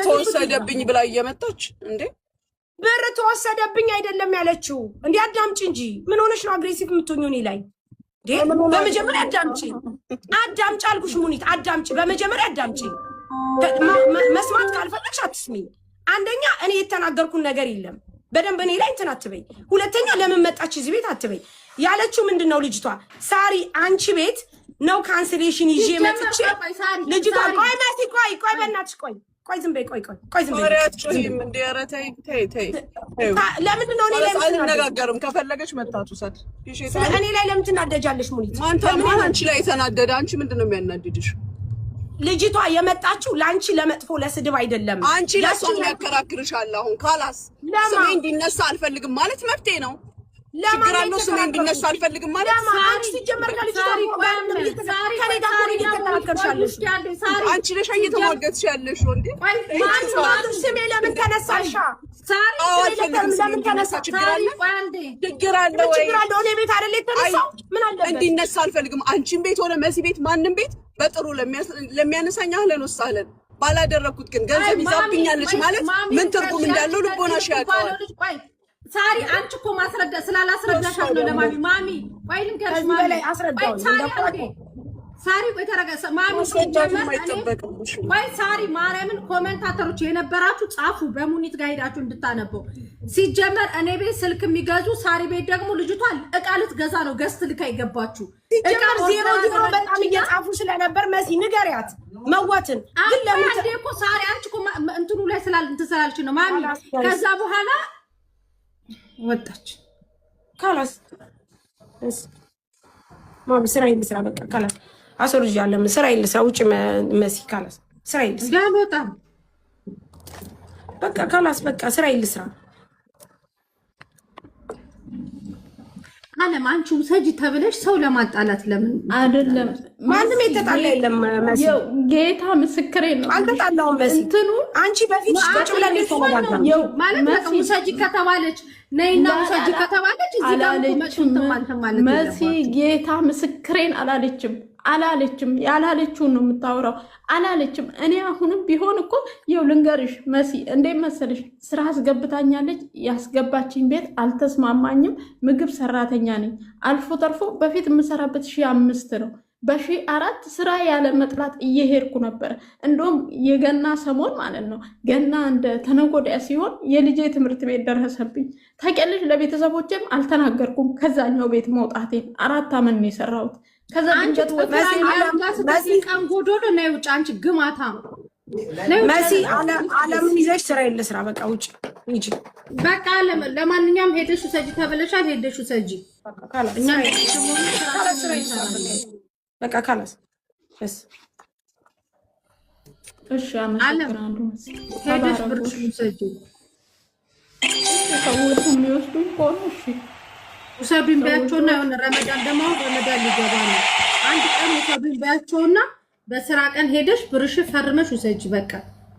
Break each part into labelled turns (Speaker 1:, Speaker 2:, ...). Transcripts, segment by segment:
Speaker 1: ተወሰደብኝ ብላ እየመጣች እንዴ
Speaker 2: ብር ተወሰደብኝ አይደለም ያለችው እንዴ አዳምጪ እንጂ ምን ሆነሽ ነው አግሬሲቭ የምትሆኚው እኔ ላይ በመጀመሪያ አዳምጪ አልኩሽ ሙኒት አዳምጪ በመጀመሪያ አዳምጪ መስማት ካልፈለግሽ አትስሚ አንደኛ እኔ የተናገርኩን ነገር የለም በደንብ እኔ ላይ እንትን አትበይ ሁለተኛ ለምን መጣች እዚህ ቤት አትበይ ያለችው ምንድነው ልጅቷ ሳሪ አንቺ ቤት ነው ካንሰሌሽን ይዤ መጥቼ ልጅቷ ቆይ ማቲ ቆይ በእናትሽ ቆይ ዝም በይ ቆይ ዝም በይ
Speaker 1: ማሪያችሁም እንደ ያረታይ ተይ
Speaker 2: ለምን ነው እኔ ላይ
Speaker 1: አንነጋገርም ከፈለገች መጣቱ ሰድ
Speaker 2: እኔ ላይ ለምን ትናደጃለሽ ሙኒት
Speaker 1: ማን አንቺ ላይ ተናደደ አንቺ ምንድነው የሚያናድድሽ
Speaker 2: ልጅቷ የመጣችው ላንቺ ለመጥፎ ለስድብ አይደለም
Speaker 1: አንቺ ለሷም ያከራክርሻል አሁን ካላስ ስሜ እንዲነሳ አልፈልግም ማለት መብቴ ነው ችግር አለው ስሜ እንዲነሳ አልፈልግም ማለት
Speaker 2: አንቺ ሲጀመር ልጅቷ ከኔ ጋር ነው እየተከራከርሻለሽ
Speaker 1: አንቺ ነሽ እየተሟገትሽ ያለሽ እንዴ
Speaker 2: ማን ስሜ ለምን ተነሳሻ ሳሪ ለምን ተነሳ ችግር አለ እኔ ቤት አይደል የተነሳው ምን አለበት
Speaker 1: እንዲነሳ አልፈልግም አንቺን ቤት ሆነ መሲ ቤት ማንንም ቤት በጥሩ ለሚያነሳኝ አህለን ወሳለን ባላደረኩት ግን ገንዘብ ይዛብኛለች ማለት ምን ትርጉም እንዳለው ልቦናሽ ያውቃል
Speaker 3: ሳሪ አንቺ እኮ ማስረዳ ስላላስረዳሻት ነው ለማሚ ቆይ ልንገርሽ ማሚ ሳሪ ቆይ ተረጋጋ ማሚ ቆይ ሳሪ ማርያምን ኮሜንታተሮች የነበራችሁ ጻፉ በሙኒት ጋር ሄዳችሁ እንድታነበው ሲጀመር እኔ ቤት ስልክ የሚገዙ ሳሪ ቤት ደግሞ ልጅቷ እቃ ልትገዛ ነው ገስት ልካ ይገባችሁ
Speaker 2: ሲጀመር 00 በጣም እየጻፉ ስለነበር መሲ ንገሪያት መዋትን
Speaker 3: ግን ለምን እኮ ሳሪ አንቺ እኮ እንትኑ ላይ ስላልተሰራልሽ ነው ማሚ ከዛ በኋላ ወጣች
Speaker 2: ካላስ ማሚ ስራዬ ልስራ በቃ ካላስ አሶልጅ ያለም ስራዬ ልስራ ውጪ መሲ ካላስ ስራዬ ልስራ
Speaker 3: ጋቦታ
Speaker 2: በቃ ካላስ በቃ ስራዬ ልስራ
Speaker 3: አለም አንቺ ውሰጂ ተብለሽ ሰው ለማጣላት ለምን አይደለም
Speaker 2: ማንም የተጣላ የለም መሲ
Speaker 3: ጌታ ምስክሬ ነው
Speaker 2: አልተጣላውም መሲ እንትኑ አንቺ በፊት ቁጭ ብለን የተነጋገርነው
Speaker 3: ማለት ነው ውሰጂ ከተባለች ነይና ውሰጂ ከተባለች እዚህ ጋር መጥተን ማለት
Speaker 4: መሲ ጌታ ምስክሬን አላለችም ያላለችው ነው የምታወራው አላለችም እኔ አሁንም ቢሆን እኮ ይው ልንገርሽ መሲ እንዴ መሰለሽ ስራ አስገብታኛለች ያስገባችኝ ቤት አልተስማማኝም ምግብ ሰራተኛ ነኝ አልፎ ተርፎ በፊት የምሰራበት 1500 ነው በ4 ስራ ያለ መጥላት እየሄድኩ ነበር እንደውም የገና ሰሞን ማለት ነው ገና እንደ ተነጎዳያ ሲሆን የልጄ ትምህርት ቤት ደረሰብኝ ታውቂያለሽ ለቤተሰቦቼም አልተናገርኩም ከዛኛው ቤት መውጣቴን 4 አመት ነው የሰራሁት ከዛ ድንገት
Speaker 3: መሲ ቀን ጎዶዶ ነው ውጭ አንቺ ግማታ
Speaker 2: መሲ አለምን ይዘሽ ስራ ይልስራ በቃ ውጭ እንጂ
Speaker 3: በቃ ለማንኛውም ሄደሽ ሰጂ ተበለሻል ሄደሽ ሰጂ እኛ
Speaker 2: በቃ ካላስ እሺ
Speaker 4: እሺ አመሰግናለሁ
Speaker 3: ሄደሽ ብርሽ ሰጂ
Speaker 4: ሰዎች የሚወስዱኝ ከሆነ እሺ
Speaker 3: ውሰዱኝ ቢያቸውና የሆነ ረመዳን ደግሞ ረመዳን ሊገባ ነው አንድ ቀን ውሰዱኝ ቢያቸውና በስራ ቀን ሄደሽ ብርሽ ፈርመሽ ውሰጂ በቃ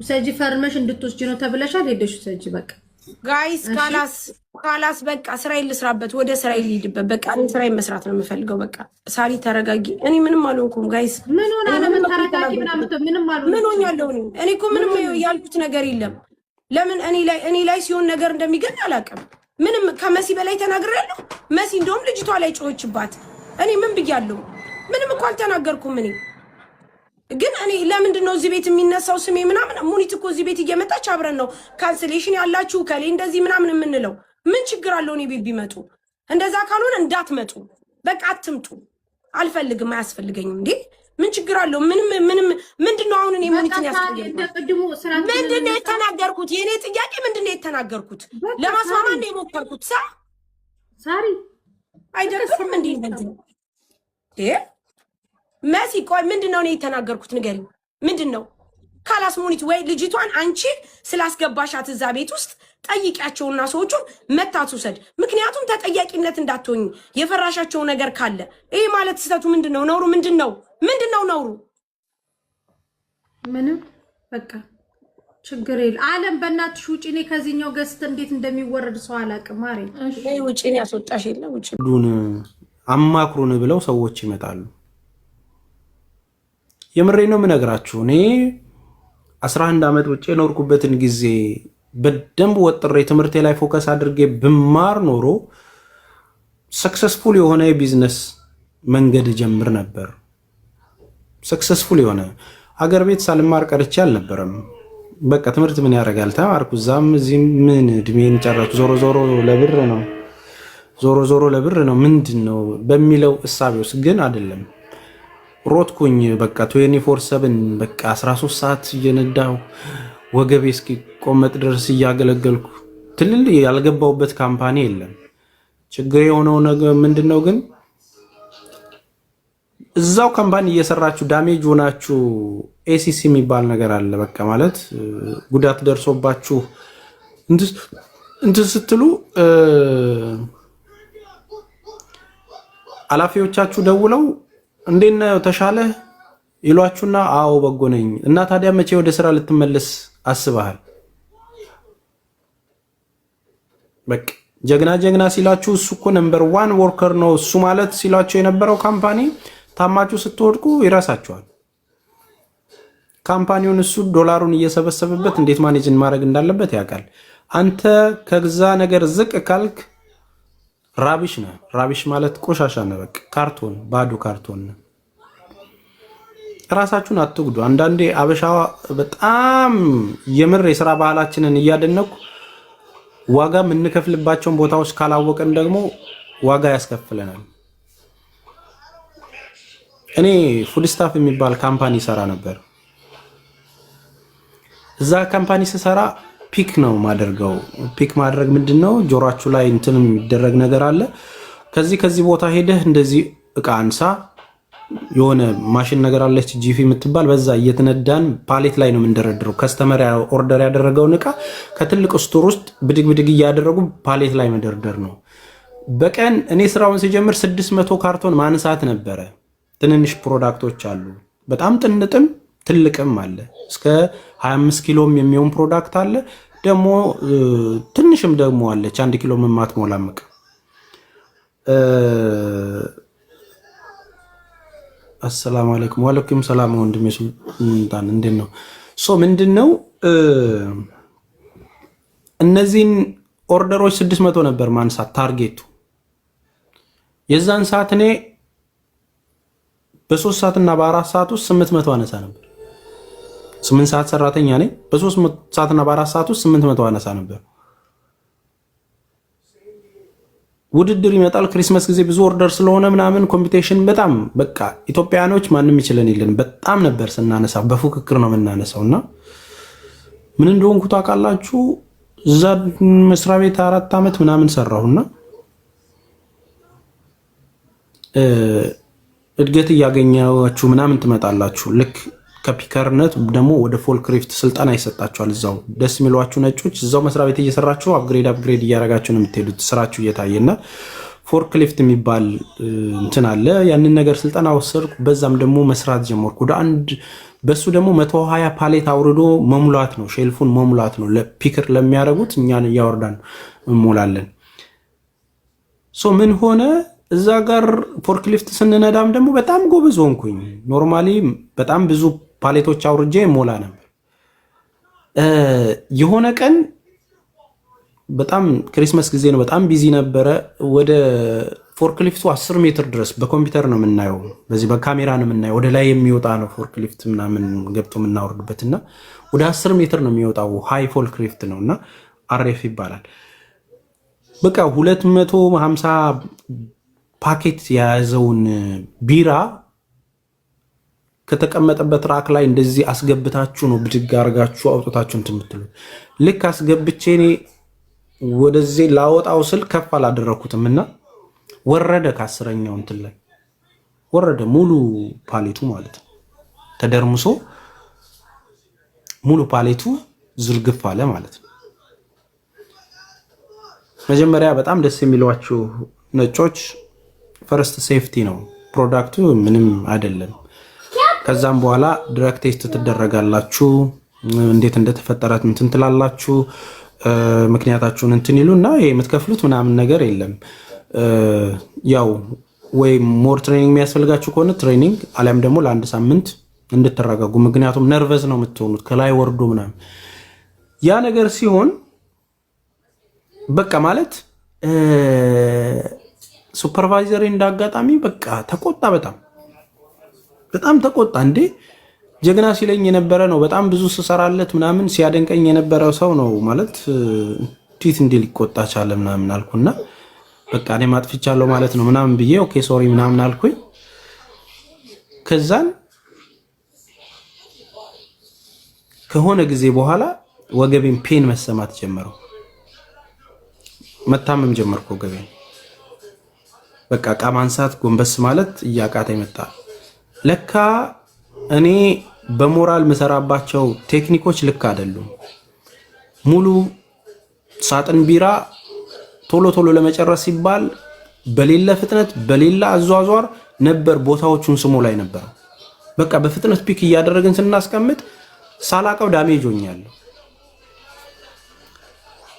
Speaker 3: ውሰጂ ፈርመሽ እንድትወስጂ ነው ተብለሻል ሄደሽ ውሰጂ በቃ
Speaker 2: ጋይስ ካላስ በቃ ስራዬን ልስራበት ወደ ስራዬ ልሂድበት በቃ ስራዬን መስራት ነው የምፈልገው በቃ ሳሪ ተረጋጊ እኔ ምንም አልሆንኩም ጋይስ
Speaker 3: ምን ሆነ ለምን ተረጋጊ ምንም አልሆንኩም
Speaker 2: ምን ሆኛለሁ እኔ እኮ ምንም ያልኩት ነገር የለም ለምን እኔ ላይ ሲሆን ነገር እንደሚገኝ አላውቅም ምንም ከመሲ በላይ ተናግሬያለሁ መሲ እንደውም ልጅቷ ላይ ጮህችባት እኔ ምን ብያለሁ ምንም እኮ አልተናገርኩም ግን እኔ ለምንድን ነው እዚህ ቤት የሚነሳው ስሜ ምናምን ሙኒት እኮ እዚህ ቤት እየመጣች አብረን ነው ካንሰሌሽን ያላችሁ ከሌ እንደዚህ ምናምን የምንለው ምን ችግር አለው እኔ ቤት ቢመጡ እንደዛ ካልሆነ እንዳትመጡ በቃ አትምጡ አልፈልግም አያስፈልገኝም እንዴ ምን ችግር አለው ምንድነው አሁን እኔ ሙኒትን ያስፈልጋል ምንድነው የተናገርኩት የኔ ጥያቄ ምንድነው የተናገርኩት ለማስማማት ነው የሞከርኩት
Speaker 3: ሳሪ
Speaker 2: አይደለም እንዴ እንደዚህ መሲ ቆይ ምንድነው ነው የተናገርኩት ንገሪኝ ምንድነው ካላስ ሙኒት ወይ ልጅቷን አንቺ ስላስገባሻት እዛ ቤት ውስጥ ጠይቂያቸውና ሰዎቹን መታት ውሰድ ምክንያቱም ተጠያቂነት እንዳትሆኝ የፈራሻቸው ነገር ካለ ይሄ ማለት ስተቱ ምንድነው ነውሩ ምንድነው ነውሩ
Speaker 3: ምንም በቃ ችግር የለም ዓለም በእናትሽ ውጪ ነኝ ከዚህኛው ገስት እንዴት እንደሚወረድ ሰው አላውቅም ማሬ
Speaker 2: እሺ ውጪ ነኝ ያስወጣሽ የለ ውጪ
Speaker 5: ዱን አማክሩን ብለው ሰዎች ይመጣሉ የምሬ ነው የምነግራችሁ እኔ 11 ዓመት ውጭ የኖርኩበትን ጊዜ በደንብ ወጥሬ ትምህርቴ ላይ ፎከስ አድርጌ ብማር ኖሮ ሰክሰስፉል የሆነ የቢዝነስ መንገድ ጀምር ነበር። ሰክሰስፉል የሆነ አገር ቤት ሳልማር ቀርቼ አልነበረም። በቃ ትምህርት ምን ያደርጋል ተማርኩ፣ እዛም እዚህም ምን እድሜን ጨረስኩ። ዞሮ ዞሮ ለብር ነው ምንድን ነው በሚለው እሳቤ ውስጥ ግን አይደለም። ሮጥኩኝ በቃ 24/7 በቃ 13 ሰዓት እየነዳሁ ወገቤ እስኪቆመጥ ድረስ እያገለገልኩ ትልል ያልገባውበት ካምፓኒ የለም። ችግር የሆነው ነገር ምንድነው ግን እዛው ካምፓኒ እየሰራችሁ ዳሜጅ ሆናችሁ ኤሲሲ የሚባል ነገር አለ። በቃ ማለት ጉዳት ደርሶባችሁ እንትን ስትሉ ኃላፊዎቻችሁ ደውለው እንዴት ነው ተሻለ ይሏችሁና አዎ በጎ ነኝ እና ታዲያ መቼ ወደ ስራ ልትመለስ አስበሃል? በቃ ጀግና ሲላችሁ እሱ እኮ ነምበር 1 ወርከር ነው እሱ ማለት ሲላችሁ የነበረው ካምፓኒ ታማችሁ ስትወድቁ ይራሳችኋል። ካምፓኒውን እሱ ዶላሩን እየሰበሰበበት እንዴት ማኔጅን ማድረግ እንዳለበት ያውቃል። አንተ ከዛ ነገር ዝቅ ካልክ ራቢሽ ነው። ራቢሽ ማለት ቆሻሻ ነው። በቃ ካርቶን፣ ባዶ ካርቶን ነው። ራሳችሁን አትጉዱ። አንዳንዴ አበሻ በጣም የምር የሥራ ባህላችንን እያደነኩ ዋጋ የምንከፍልባቸውን ቦታዎች ካላወቀን ደግሞ ዋጋ ያስከፍለናል። እኔ ፉድ ስታፍ የሚባል ካምፓኒ ሰራ ነበር። እዛ ካምፓኒ ስሰራ ፒክ ነው ማደርገው። ፒክ ማድረግ ምንድነው? ጆሮአችሁ ላይ እንትን የሚደረግ ነገር አለ። ከዚህ ቦታ ሄደህ እንደዚህ እቃ አንሳ፣ የሆነ ማሽን ነገር አለች ጂፊ የምትባል በዛ እየተነዳን ፓሌት ላይ ነው የምንደረድረው። ከስተመር ኦርደር ያደረገውን እቃ ከትልቅ ስቶር ውስጥ ብድግ እያደረጉ ፓሌት ላይ መደርደር ነው። በቀን እኔ ስራውን ሲጀምር 600 ካርቶን ማንሳት ነበረ። ትንንሽ ፕሮዳክቶች አሉ፣ በጣም ጥንጥም ትልቅም አለ። እስከ 25 ኪሎም የሚሆን ፕሮዳክት አለ። ደግሞ ትንሽም ደግሞ አለች 1 ኪሎ የማትሞላም እቃ። አሰላሙ አለይኩም። ወአለይኩም ሰላም ወንድሜ ሱልጣን እንዴት ነው? ምንድነው እነዚህን ኦርደሮች 600 ነበር ማንሳት ታርጌቱ። የዛን ሰዓት እኔ በ3 ሰዓት እና በ4 ሰዓት ውስጥ 800 አነሳ ነበር። 8 ሰዓት ሰራተኛ ነኝ። በ3 ሰዓት እና በ4 ሰዓት ውስጥ 800 አነሳ ነበር። ውድድር ይመጣል። ክሪስማስ ጊዜ ብዙ ኦርደር ስለሆነ ምናምን ኮምፒቲሽን በጣም በቃ ኢትዮጵያኖች ማንም ይችለን የለን በጣም ነበር ስናነሳ፣ በፉክክር ነው የምናነሳው። እና ምን እንደሆንኩ ታውቃላችሁ? እዛ መስሪያ ቤት 4 ዓመት ምናምን ሰራሁና እድገት እያገኛችሁ ምናምን ትመጣላችሁ። ልክ ከፒከርነት ደግሞ ወደ ፎልክሊፍት ስልጠና ይሰጣችኋል። እዛው ደስ የሚሏችሁ ነጮች እዛው መስሪያ ቤት እየሰራችሁ አፕግሬድ እያደረጋችሁ ነው የምትሄዱት ስራችሁ እየታየና ፎልክሊፍት የሚባል እንትን አለ። ያንን ነገር ስልጠና ወሰድኩ። በዛም ደግሞ መስራት ጀመርኩ። በሱ ደግሞ 120 ፓሌት አውርዶ መሙላት ነው፣ ሼልፉን መሙላት ነው። ለፒከር ለሚያደርጉት እኛን እያወርዳን እንሞላለን። ምን ሆነ እዛ ጋር ፎርክሊፍት ስንነዳም ደግሞ በጣም ጎበዝ ሆንኩኝ። ኖርማሊ በጣም ብዙ ፓሌቶች አውርጄ ሞላ ነበር። የሆነ ቀን በጣም ክሪስማስ ጊዜ ነው፣ በጣም ቢዚ ነበረ። ወደ ፎርክሊፍቱ 10 ሜትር ድረስ በኮምፒውተር ነው የምናየው፣ በዚህ በካሜራ ነው የምናየው። ወደ ላይ የሚወጣ ነው ፎርክሊፍት ምናምን ገብቶ የምናወርድበትና ወደ 10 ሜትር ነው የሚወጣው። ሃይ ፎርክሊፍት ነው እና አርኤፍ ይባላል። በቃ 250 ፓኬት የያዘውን ቢራ ከተቀመጠበት ራክ ላይ እንደዚህ አስገብታችሁ ነው ብድግ አድርጋችሁ አውጥታችሁ እንትን የምትሉት። ልክ አስገብቼ እኔ ወደዚህ ላወጣው ስል ከፍ አላደረኩትም እና ወረደ። ከ10ኛው እንትን ላይ ወረደ ሙሉ ፓሌቱ ማለት ነው። ተደርምሶ ሙሉ ፓሌቱ ዝልግፍ አለ ማለት ነው። መጀመሪያ በጣም ደስ የሚሏችሁ ነጮች ፈርስት ሴፍቲ ነው ፕሮዳክቱ፣ ምንም አይደለም። ከዛም በኋላ ድረግ ቴስት ትደረጋላችሁ። እንዴት እንደተፈጠረ እንትን ትላላችሁ። ምክንያታችሁን እንትን ይሉና የምትከፍሉት ምናምን ነገር የለም። ያው ወይ ሞር ትሬኒንግ የሚያስፈልጋችሁ ከሆነ ትሬኒንግ፣ አሊያም ደግሞ ለአንድ ሳምንት እንድትረጋጉ። ምክንያቱም ነርቨስ ነው የምትሆኑት ከላይ ወርዶ ምናምን ያ ነገር ሲሆን በቃ ማለት ሱፐርቫይዘር እንዳጋጣሚ በቃ ተቆጣ፣ በጣም ተቆጣ። እንዴ ጀግና ሲለኝ የነበረ ነው፣ በጣም ብዙ ስሰራለት ምናምን ሲያደንቀኝ የነበረው ሰው ነው ማለት ቲት እንዴ ሊቆጣ ቻለ ምናምን አልኩና በቃ እኔ ማጥፍቻለሁ ማለት ነው ምናምን ብዬ ኦኬ ሶሪ ምናምን አልኩኝ። ከዛን ከሆነ ጊዜ በኋላ ወገቤን ፔን መሰማት ጀመረው፣ መታመም ጀመርኩ ወገቤን። በቃ ዕቃ ማንሳት ጎንበስ ማለት እያቃተኝ መጣ። ለካ እኔ በሞራል መሰራባቸው ቴክኒኮች ልክ አይደሉም። ሙሉ ሳጥን ቢራ ቶሎ ቶሎ ለመጨረስ ሲባል በሌላ ፍጥነት በሌላ አዟዟር ነበር ቦታዎቹን ስሞ ላይ ነበር። በቃ በፍጥነት ፒክ እያደረግን ስናስቀምጥ ሳላቀው ዳሜጅ ሆኛለሁ።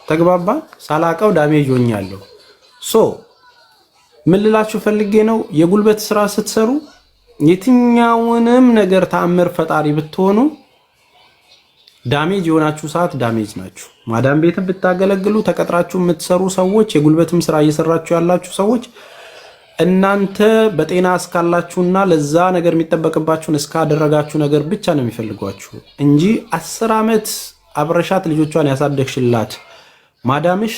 Speaker 5: ተግባባ? ሳላቀው ዳሜጅ ሆኛለሁ። ምን ልላችሁ ፈልጌ ነው፣ የጉልበት ስራ ስትሰሩ የትኛውንም ነገር ተአምር ፈጣሪ ብትሆኑ ዳሜጅ የሆናችሁ ሰዓት ዳሜጅ ናችሁ። ማዳም ቤትን ብታገለግሉ ተቀጥራችሁ የምትሰሩ ሰዎች፣ የጉልበትም ስራ እየሰራችሁ ያላችሁ ሰዎች እናንተ በጤና እስካላችሁና ለዛ ነገር የሚጠበቅባችሁን እስካደረጋችሁ ነገር ብቻ ነው የሚፈልጓችሁ እንጂ 10 ዓመት አብረሻት ልጆቿን ያሳደግሽላት ማዳምሽ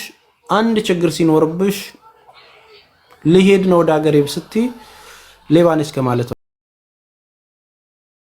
Speaker 5: አንድ ችግር ሲኖርብሽ ልሄድ ነው ወደ ሀገሬ ስትይ ሌባ ነች ከማለት